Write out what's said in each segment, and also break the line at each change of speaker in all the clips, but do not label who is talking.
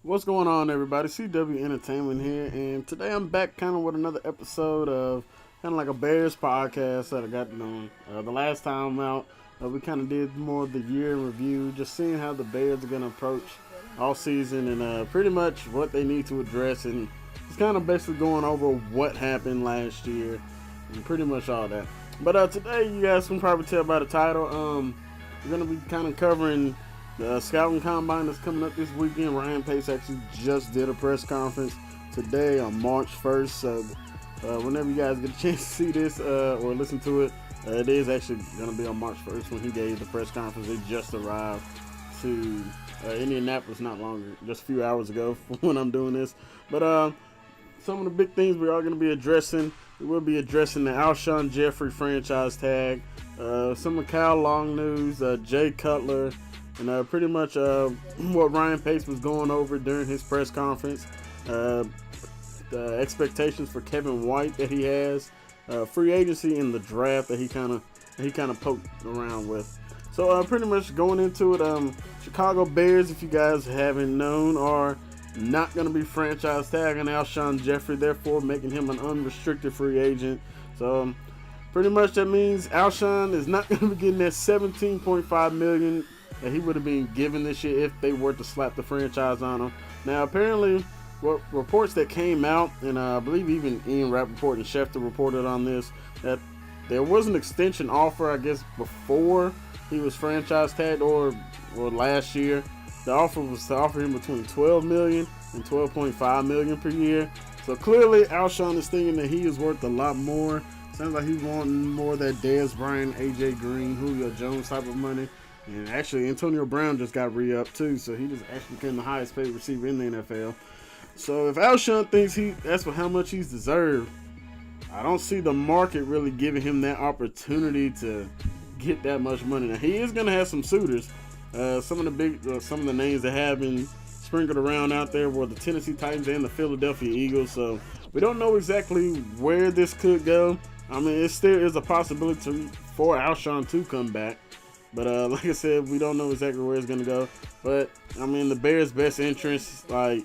What's going on, everybody? CW Entertainment here, and today I'm back kind of with another episode of kind of like a Bears podcast that I got doing. The last time out, we kind of did more of the year in review, just seeing how the Bears are going to approach all season and pretty much what they need to address, and it's kind of basically going over what happened last year and pretty much all that. But today, you guys can probably tell by the title, we're going to be kind of covering the scouting combine that's coming up this weekend. Ryan Pace actually just did a press conference today on March 1st. So whenever you guys get a chance to see this or listen to it, it is actually going to be on March 1st when he gave the press conference. They just arrived to Indianapolis not longer, just a few hours ago when I'm doing this. But some of the big things we are going to be addressing, we will be addressing the Alshon Jeffery franchise tag, some of Kyle Long news, Jay Cutler, and pretty much what Ryan Pace was going over during his press conference, the expectations for Kevin White that he has, free agency in the draft that he kind of poked around with. So pretty much going into it, Chicago Bears, if you guys haven't known, are not going to be franchise tagging Alshon Jeffery, therefore making him an unrestricted free agent. So pretty much that means Alshon is not going to be getting that $17.5 million that he would have been given this year if they were to slap the franchise on him. Now, apparently, what reports that came out, and I believe even Ian Rappaport and Schefter reported on this, that there was an extension offer, I guess, before he was franchise tagged or last year. The offer was to offer him between $12 million and $12.5 million per year. So clearly, Alshon is thinking that he is worth a lot more. Sounds like he's wanting more of that Dez Bryant, AJ Green, Julio Jones type of money. And actually, Antonio Brown just got re-upped too, so he just actually became the highest paid receiver in the NFL. So if Alshon thinks that's how much he's deserved, I don't see the market really giving him that opportunity to get that much money. Now he is going to have some suitors. Some of the names that have been sprinkled around out there were the Tennessee Titans and the Philadelphia Eagles. So we don't know exactly where this could go. I mean, it still is a possibility for Alshon to come back. But like I said, we don't know exactly where it's going to go. But, I mean, the Bears' best interest, like,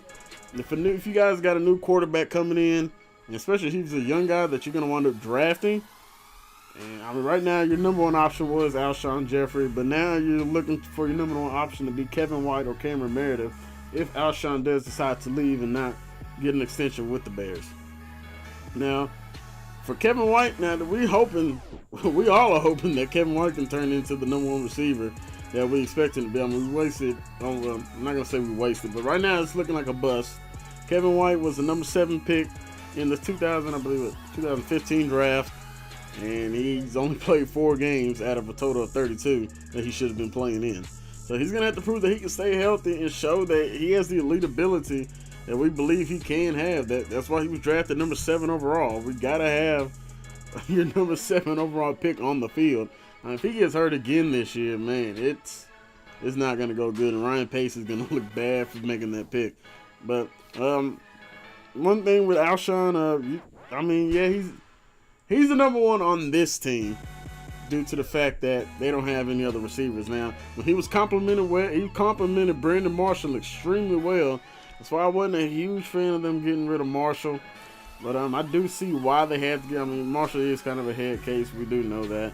if you guys got a new quarterback coming in, and especially if he's a young guy that you're going to wind up drafting, and, I mean, right now your number one option was Alshon Jeffery, but now you're looking for your number one option to be Kevin White or Cameron Meredith if Alshon does decide to leave and not get an extension with the Bears. Now, for Kevin White, now we all are hoping that Kevin White can turn into the number one receiver that we expect him to be. I mean, I'm not going to say we wasted, but right now it's looking like a bust. Kevin White was the number 7 pick in the 2015 draft, and he's only played 4 games out of a total of 32 that he should have been playing in. So he's going to have to prove that he can stay healthy and show that he has the elite ability that we believe he can have. That's why he was drafted number 7 overall. We gotta have your number 7 overall pick on the field. If he gets hurt again this year, man, it's not gonna go good. And Ryan Pace is gonna look bad for making that pick. But one thing with Alshon, I mean, yeah, he's the number one on this team due to the fact that they don't have any other receivers. Now, when he was complimented Brandon Marshall extremely well. That's why I wasn't a huge fan of them getting rid of Marshall. But I do see why they had to get. I mean, Marshall is kind of a head case. We do know that.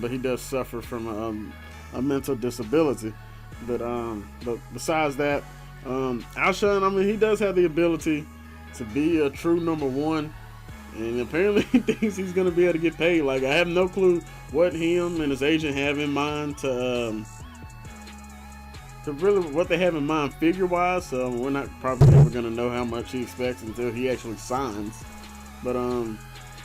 But he does suffer from a mental disability. But besides that, Alshon, I mean, he does have the ability to be a true number one. And apparently he thinks he's going to be able to get paid. Like, I have no clue what him and his agent have in mind to really what they have in mind figure-wise, so we're not probably never going to know how much he expects until he actually signs. But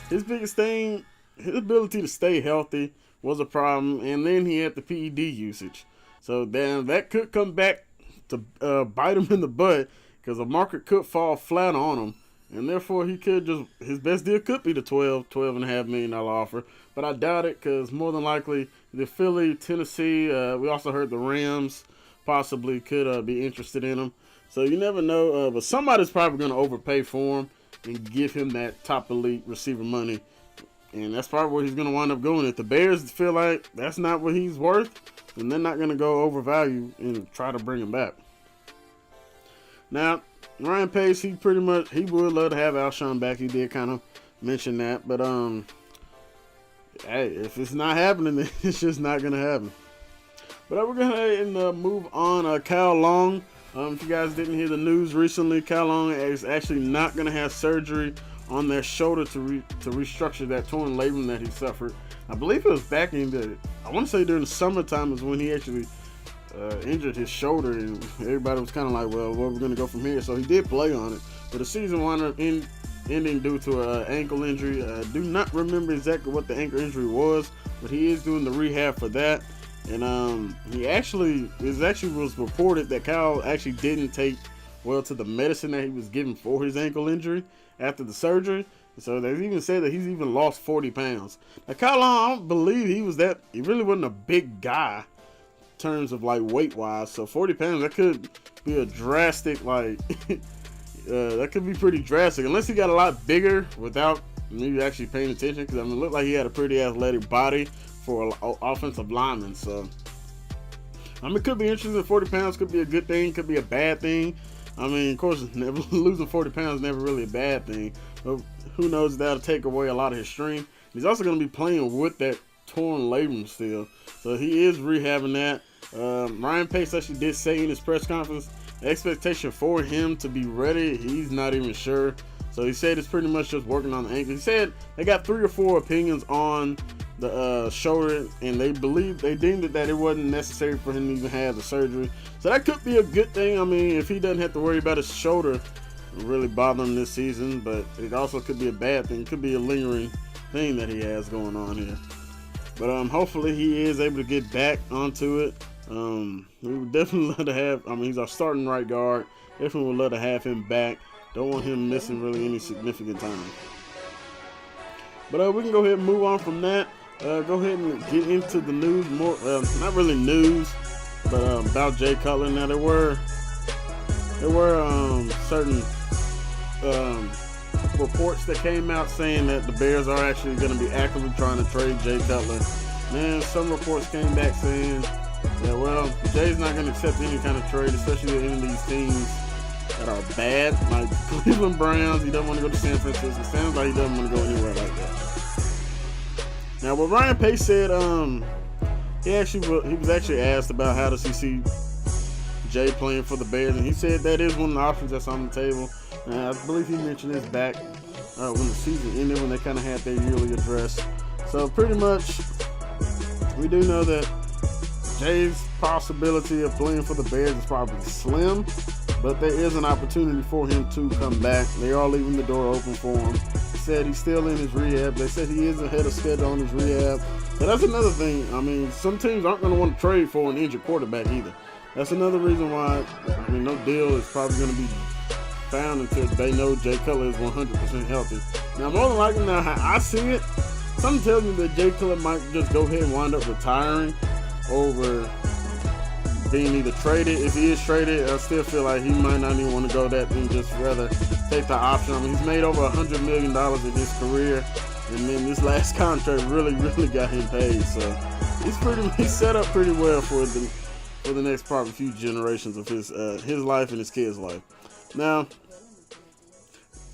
his biggest thing, his ability to stay healthy was a problem, and then he had the PED usage. So then that could come back to bite him in the butt because the market could fall flat on him, and therefore his best deal could be the $12.5 million offer. But I doubt it because more than likely the Philly, Tennessee, we also heard the Rams possibly could be interested in him. So you never know, but somebody's probably going to overpay for him and give him that top elite receiver money. And that's probably where he's going to wind up going. If the Bears feel like that's not what he's worth, then they're not going to go overvalue and try to bring him back. Now, Ryan Pace, he would love to have Alshon back. He did kind of mention that, but hey, if it's not happening, then it's just not gonna happen. But we're gonna move on. Kyle Long. If you guys didn't hear the news recently, Kyle Long is actually not gonna have surgery on their shoulder to restructure that torn labrum that he suffered. I believe it was back I want to say during the summertime is when he actually injured his shoulder, and everybody was kind of like, well, where we're going to go from here? So he did play on it, but the season wound up ending due to an ankle injury. Do not remember exactly what the ankle injury was, but he is doing the rehab for that. And it was reported that Kyle actually didn't take well to the medicine that he was given for his ankle injury after the surgery. So they even said that he's even lost 40 pounds. Now, Kyle Long, I don't believe he really wasn't a big guy in terms of like weight wise. So 40 pounds, that could be a drastic, that could be pretty drastic. Unless he got a lot bigger without maybe actually paying attention. Because it looked like he had a pretty athletic body for an offensive lineman. So, it could be interesting. 40 pounds could be a good thing, could be a bad thing. Of course, losing 40 pounds is never really a bad thing. But who knows, that'll take away a lot of his strength. He's also going to be playing with that torn labrum still. So he is rehabbing that. Ryan Pace actually did say in his press conference, the expectation for him to be ready, he's not even sure. So he said it's pretty much just working on the ankle. He said they got 3 or 4 opinions on the shoulder, and they deemed that it wasn't necessary for him to even have the surgery. So that could be a good thing. If he doesn't have to worry about his shoulder really bothering him this season, but it also could be a bad thing. It could be a lingering thing that he has going on here. But hopefully he is able to get back onto it. We would definitely love to have, he's our starting right guard. Definitely would love to have him back. Don't want him missing really any significant time. But we can go ahead and move on from that. Go ahead and get into the news more. Not really news, but about Jay Cutler. Now there were certain reports that came out saying that the Bears are actually going to be actively trying to trade Jay Cutler. Man, some reports came back saying that, well, Jay's not going to accept any kind of trade, especially with any of these teams that are bad, like Cleveland Browns. He doesn't want to go to San Francisco. It sounds like he doesn't want to go anywhere like that. Now, what Ryan Pace said, he was actually asked about how does he see Jay playing for the Bears, and he said that is one of the options that's on the table. And I believe he mentioned this back when the season ended, when they kind of had their yearly address. So pretty much, we do know that Jay's possibility of playing for the Bears is probably slim, but there is an opportunity for him to come back. They are leaving the door open for him. He said he's still in his rehab. They said he is ahead of schedule on his rehab. But that's another thing. Some teams aren't going to want to trade for an injured quarterback either. That's another reason why, no deal is probably going to be found until they know Jay Cutler is 100% healthy. Now, more than likely, now how I see it, something tells me that Jay Cutler might just go ahead and wind up retiring over being either traded. If he is traded, I still feel like he might not even want to go that and just rather take the option. He's made over $100 million in his career, and then this last contract really got him paid. So he's set up pretty well for the next probably few generations of his life and his kids' life. Now,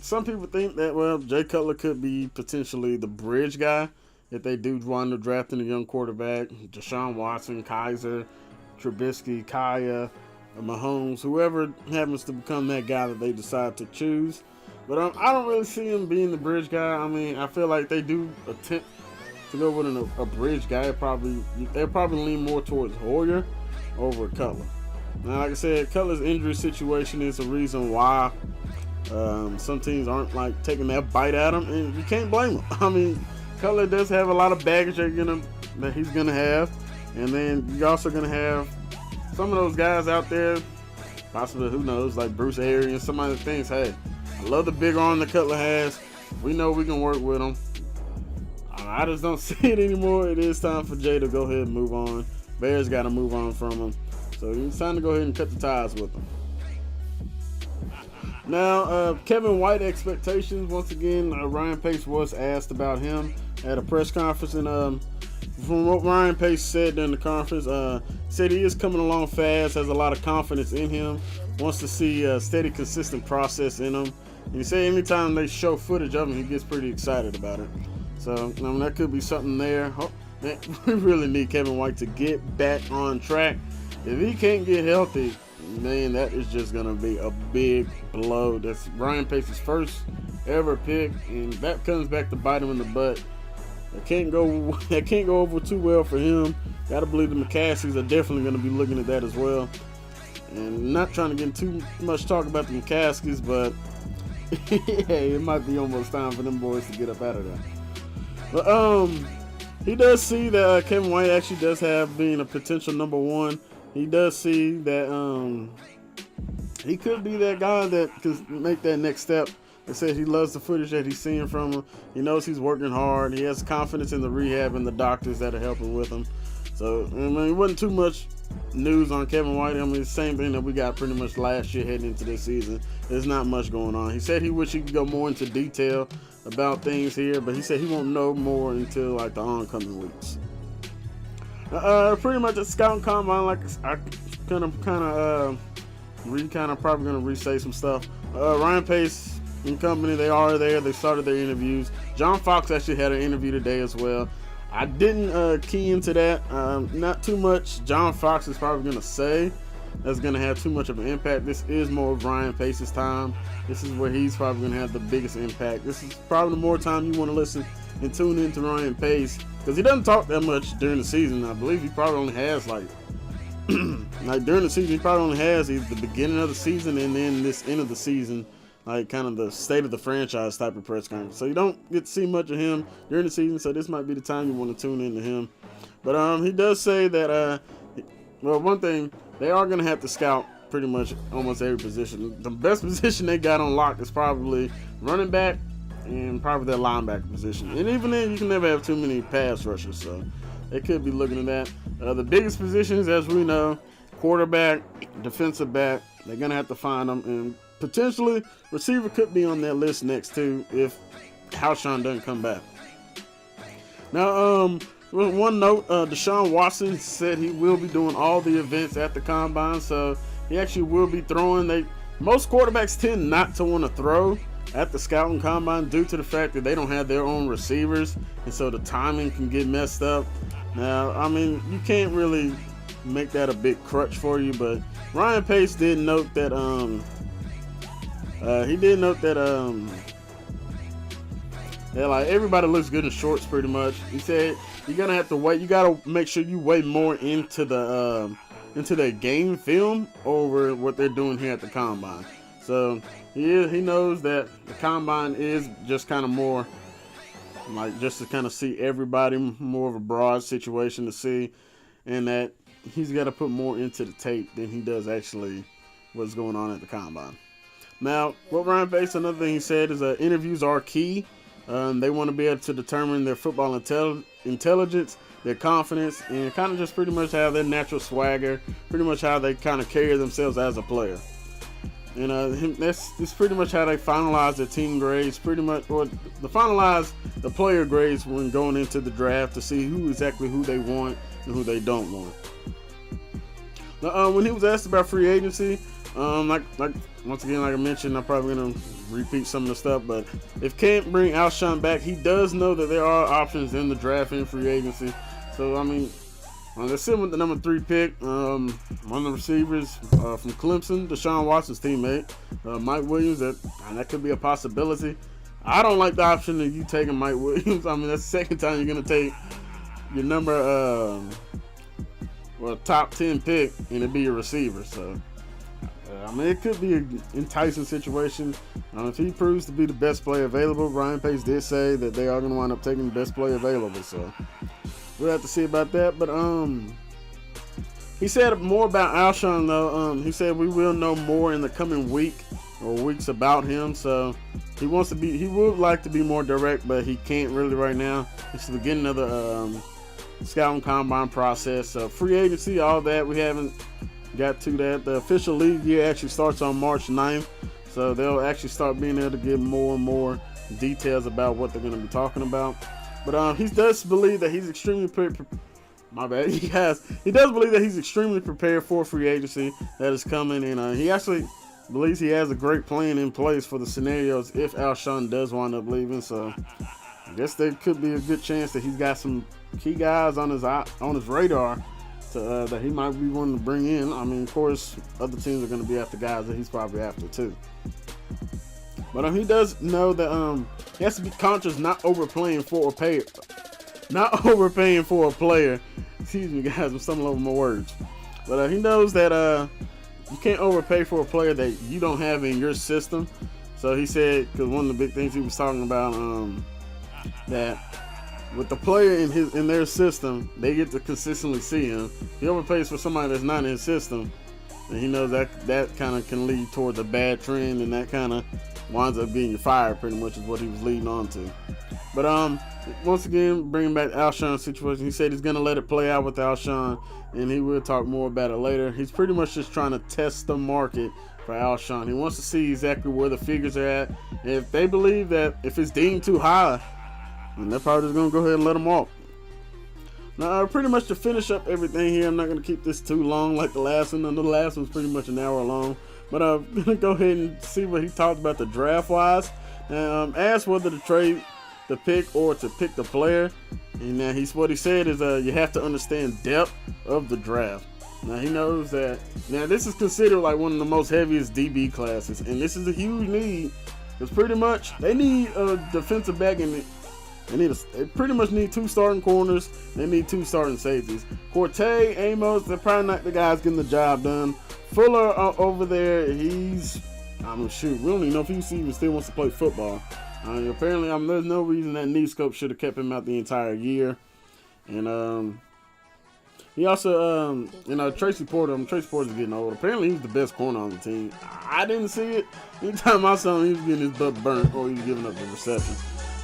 some people think that, well, Jay Cutler could be potentially the bridge guy if they do wind up drafting a young quarterback. Deshaun Watson, Kaiser, Trubisky, Kaya, Mahomes, whoever happens to become that guy that they decide to choose. But I don't really see him being the bridge guy. I feel like they do attempt to go with a bridge guy. They'll probably lean more towards Hoyer over Cutler. Now, like I said, Cutler's injury situation is a reason why some teams aren't taking that bite at him, and you can't blame him. Cutler does have a lot of baggage that he's gonna have, and then you're also gonna have some of those guys out there, possibly, who knows, like Bruce Arians, somebody that thinks, hey, I love the big arm that Cutler has. We know we can work with him. I just don't see it anymore. It is time for Jay to go ahead and move on. Bears got to move on from him. So it's time to go ahead and cut the ties with him. Now, Kevin White expectations. Once again, Ryan Pace was asked about him at a press conference. And from what Ryan Pace said during the conference, said he is coming along fast, has a lot of confidence in him. wants to see a steady, consistent process in him. And he said anytime they show footage of him, he gets pretty excited about it. So, I mean, that could be something there. We really need Kevin White to get back on track. If he can't get healthy, man, that is just going to be a big blow. That's Ryan Pace's first ever pick, and that comes back to bite him in the butt. That can't go over too well for him. Got to believe the McCaskeys are definitely going to be looking at that as well. And not trying to get too much talk about the McCaskeys, but hey, it might be almost time for them boys to get up out of there. But he does see that Kevin White actually does have being a potential number one. He does see that he could be that guy that could make that next step. He said he loves the footage that he's seeing from him. He knows he's working hard. He has confidence in the rehab and the doctors that are helping with him. So, I mean, it wasn't too much news on Kevin White. I mean, the same thing that we got pretty much last year heading into this season. There's not much going on. He said he wished he could go more into detail about things here, but he said he won't know more until like the oncoming weeks. Pretty much a scouting combine, like I kind of probably gonna re-say some stuff. Ryan Pace and company, they are there. They started their interviews. John Fox actually had an interview today as well. I didn't key into that. Not too much John Fox is probably going to say that's going to have too much of an impact. This is more of Ryan Pace's time. This is where he's probably going to have the biggest impact. This is probably more time you want to listen and tune into Ryan Pace, because he doesn't talk that much during the season. I believe he probably only has like during the season, he probably only has either the beginning of the season and then this end of the season, like kind of the state of the franchise type of press conference. So you don't get to see much of him during the season, so this might be the time you want to tune into him. But he does say that, well, one thing, they are going to have to scout pretty much almost every position. The best position they got on lock is probably running back and probably their linebacker position. And even then, you can never have too many pass rushers, so they could be looking at that. The biggest positions, as we know, quarterback, defensive back, they're going to have to find them. And potentially, receiver could be on that list next too if Alshon doesn't come back. Now, one note, Deshaun Watson said he will be doing all the events at the combine, so he actually will be throwing. Most quarterbacks tend not to want to throw at the scouting combine due to the fact that they don't have their own receivers, and so the timing can get messed up. Now, I mean, you can't really make that a big crutch for you, but Ryan Pace did note that yeah, like everybody looks good in shorts pretty much. He said you're gonna have to wait. You gotta make sure you weigh more into their game film over what they're doing here at the combine. So he knows that the combine is just kind of more like just to kind of see everybody, more of a broad situation to see, and that he's got to put more into the tape than he does actually what's going on at the combine. Now, what Ryan Pace, another thing he said is interviews are key. They want to be able to determine their football intelligence, their confidence, and kind of just pretty much have their natural swagger, pretty much how they kind of carry themselves as a player. And that's pretty much how they finalize their team grades, pretty much, or they finalize the player grades when going into the draft to see exactly who they want and who they don't want. Now, when he was asked about free agency, like once again, like I mentioned, I'm probably gonna repeat some of the stuff, but if can't bring Alshon back, he does know that there are options in the draft and free agency. So I mean, they're sitting with the number 3 pick. One of the receivers from Clemson, Deshaun Watson's teammate, Mike Williams. That could be a possibility. I don't like the option of you taking Mike Williams. I mean, that's the second time you're gonna take your number, top 10 pick, and it be your receiver. So. I mean, it could be an enticing situation. If he proves to be the best player available, Ryan Pace did say that they are going to wind up taking the best player available. So we'll have to see about that. But he said more about Alshon though. He said we will know more in the coming week or weeks about him. So he would like to be more direct, but he can't really right now. It's the beginning of the scouting combine process. So free agency, all that, we haven't got to that. The official league year actually starts on March 9th, so they'll actually start being able to give more and more details about what they're going to be talking about. But he does believe that he's extremely My bad. He does believe that he's extremely prepared for free agency that is coming, and he actually believes he has a great plan in place for the scenarios if Alshon does wind up leaving. So I guess there could be a good chance that he's got some key guys on his radar that he might be wanting to bring in. I mean, of course, other teams are going to be after guys that he's probably after too. But he does know that he has to be conscious not overpaying for a player. Excuse me, guys, I'm stumbling over my words. But he knows that you can't overpay for a player that you don't have in your system. So he said, because one of the big things he was talking about, that with the player in their system, they get to consistently see him. If he overpays for somebody that's not in his system, and he knows that kind of can lead towards a bad trend, and that kind of winds up getting you fired, pretty much is what he was leading on to. But once again, bringing back Alshon's situation, he said he's going to let it play out with Alshon, and he will talk more about it later. He's pretty much just trying to test the market for Alshon. He wants to see exactly where the figures are at. And if they believe that if it's deemed too high, then they're probably just going to go ahead and let him walk. Now, pretty much to finish up everything here, I'm not going to keep this too long like the last one. The last one's pretty much an hour long. But I'm going to go ahead and see what he talked about the draft-wise. Asked whether to trade the pick or to pick the player. And what he said is you have to understand depth of the draft. Now, he knows that. Now, this is considered like one of the most heaviest DB classes. And this is a huge need. Because pretty much they need a defensive back in it. They pretty much need 2 starting corners. They need 2 starting safeties. Corte, Amos, they're probably not the guys getting the job done. Fuller over there, we don't even know if he even still wants to play football. Apparently, there's no reason that knee scope should have kept him out the entire year. And he also, Tracy Porter's getting old. Apparently, he was the best corner on the team. I didn't see it. Anytime I saw him, he was getting his butt burnt or he was giving up the reception.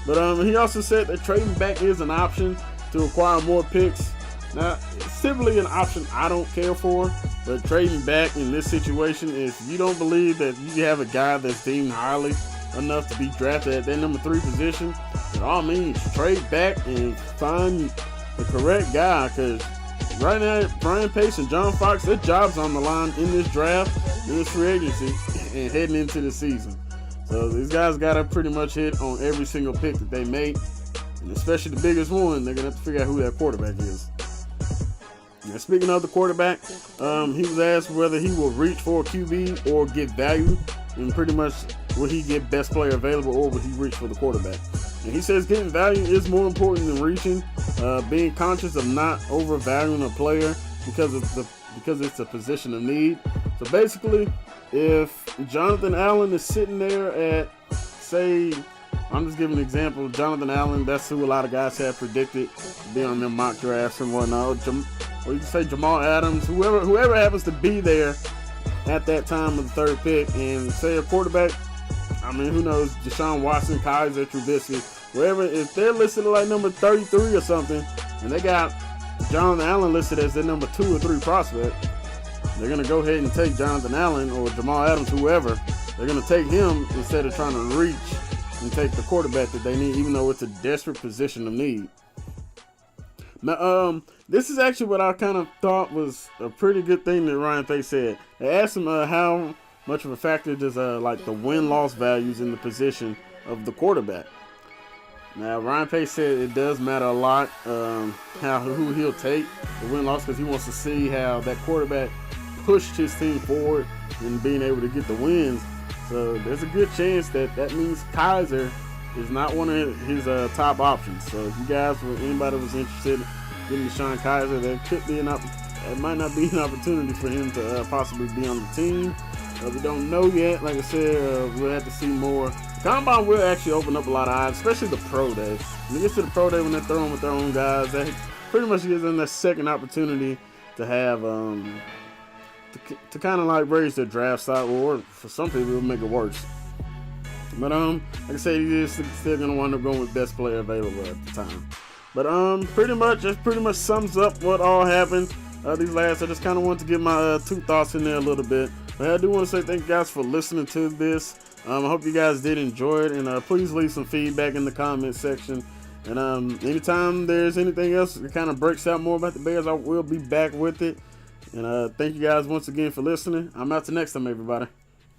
But he also said that trading back is an option to acquire more picks. Now, it's typically an option I don't care for, but trading back in this situation, if you don't believe that you have a guy that's deemed highly enough to be drafted at that number 3 position, by all means, trade back and find the correct guy, because right now, Brian Pace and John Fox, their jobs on the line in this draft, in this free agency, and heading into the season. So these guys got to pretty much hit on every single pick that they make, and especially the biggest one, they're going to have to figure out who that quarterback is. Now, speaking of the quarterback, he was asked whether he will reach for a QB or get value, and pretty much will he get best player available or will he reach for the quarterback. And he says getting value is more important than reaching, being conscious of not overvaluing a player because it's a position of need. So basically, if Jonathan Allen is sitting there at, say, I'm just giving an example, Jonathan Allen, that's who a lot of guys have predicted to be on their mock drafts and whatnot. Or you can say Jamal Adams, whoever happens to be there at that time of the 3rd pick, and say a quarterback, who knows, Deshaun Watson, Kaiser, Trubisky, wherever, if they're listed like number 33 or something, and they got Jonathan Allen listed as their number 2 or 3 prospect, they're going to go ahead and take Jonathan Allen or Jamal Adams, whoever. They're going to take him instead of trying to reach and take the quarterback that they need, even though it's a desperate position of need. Now, this is actually what I kind of thought was a pretty good thing that Ryan Pace said. They asked him how much of a factor does like the win-loss values in the position of the quarterback. Now, Ryan Pace said it does matter a lot who he'll take the win-loss, because he wants to see how that quarterback pushed his team forward and being able to get the wins. So there's a good chance that means Kaiser is not one of his top options. So if you guys, anybody was interested in getting Deshaun Kaiser, there could be it might not be an opportunity for him to possibly be on the team. We don't know yet. Like I said, we'll have to see more. Combine will actually open up a lot of eyes, especially the pro day. When you get to the pro day, when they're throwing with their own guys, that pretty much gives them that second opportunity to have to kind of like raise their draft stock, or for some people it'll make it worse. But like I said, he's still gonna wind up going with best player available at the time. But pretty much sums up what all happened these last. I just kind of want to get my 2 thoughts in there a little bit. But I do want to say thank you guys for listening to this. I hope you guys did enjoy it, and please leave some feedback in the comment section. And anytime there's anything else that kind of breaks out more about the Bears, I will be back with it. And thank you guys once again for listening. I'm out to next time, everybody.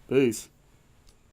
Peace.